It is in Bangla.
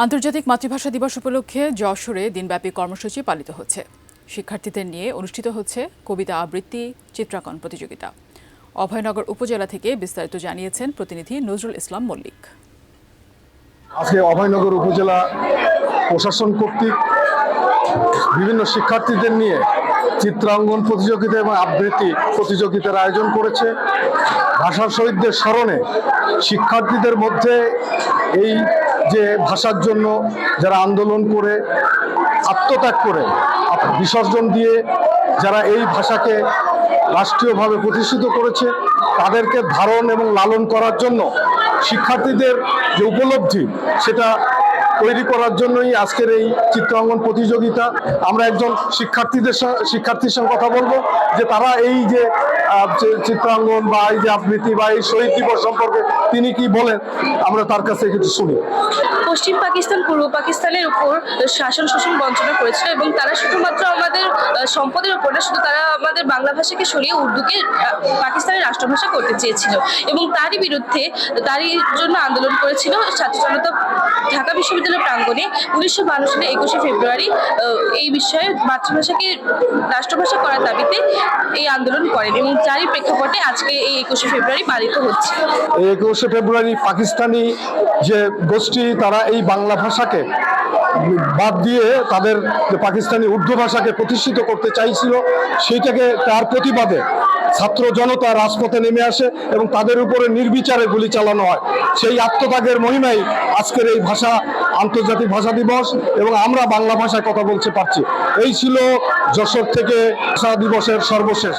আন্তর্জাতিক মাতৃভাষা দিবস উপলক্ষে যশোরে দিনব্যাপী কর্মসূচি পালিত হচ্ছে। শিক্ষার্থীদের নিয়ে অনুষ্ঠিত হচ্ছে কবিতা আবৃত্তি, চিত্রাঙ্কন প্রতিযোগিতা। অভয়নগর উপজেলা থেকে বিস্তারিত জানিয়েছেন প্রতিনিধি নজরুল ইসলাম মল্লিক। আজকে অভয়নগর উপজেলা প্রশাসন কর্তৃক বিভিন্ন শিক্ষার্থীদের নিয়ে চিত্রাঙ্কন প্রতিযোগিতা এবং আবৃত্তি প্রতিযোগিতার আয়োজন করেছে। ভাষার শহীদদের স্মরণে শিক্ষার্থীদের মধ্যে এই যে ভাষার জন্য যারা আন্দোলন করে আত্মত্যাগ করে বিসর্জন দিয়ে যারা এই ভাষাকে রাষ্ট্রীয়ভাবে প্রতিষ্ঠিত করেছে, তাদেরকে ধারণ এবং লালন করার জন্য শিক্ষার্থীদের যে উপলব্ধি সেটা তৈরি করার জন্যই আজকের এই চিত্রাঙ্কন প্রতিযোগিতা। আমরা একজন শিক্ষার্থীর সঙ্গে কথা বলবো যে তারা এই যে চিত্রাঙ্কন বা এই যে আবৃত্তি বা এই শহীদ দিবস সম্পর্কে তিনি কি বলেন, আমরা তার কাছে কিছু শুনি। পশ্চিম পাকিস্তান পূর্ব পাকিস্তানের উপর শাসন শোষণ বঞ্চনা করেছিল এবং তারা শুধুমাত্র আমাদের সম্পদের উপর না, শুধু তারা আমাদের বাংলা ভাষাকে সরিয়ে উর্দুকে পাকিস্তানের রাষ্ট্রভাষা করতে চেয়েছিল এবং তারই বিরুদ্ধে তারই জন্য আন্দোলন করেছিল ছাত্র জনতা ঢাকা বিশ্ববিদ্যালয় প্রাঙ্গণে 1952 সালে 21শে ফেব্রুয়ারি এই বিষয়ে মাতৃভাষাকে রাষ্ট্রভাষা করার দাবিতে এই আন্দোলন করেন এবং যারই প্রেক্ষাপটে আজকে এই 21শে ফেব্রুয়ারি পালিত হচ্ছে। এই 21শে ফেব্রুয়ারি পাকিস্তানি যে গোষ্ঠী তারা এই বাংলা ভাষাকে বাদ দিয়ে তাদের যে পাকিস্তানি উর্দু ভাষাকে প্রতিষ্ঠিত করতে চাইছিল, সেইটাকে তার প্রতিবাদে ছাত্র জনতা রাজপথে নেমে আসে এবং তাদের উপরে নির্বিচারে গুলি চালানো হয়। সেই আত্মত্যাগের মহিমাই আজকের এই ভাষা আন্তর্জাতিক ভাষা দিবস এবং আমরা বাংলা ভাষায় কথা বলতে পারছি। এই ছিল যশোর থেকে ভাষা দিবসের সর্বশেষ।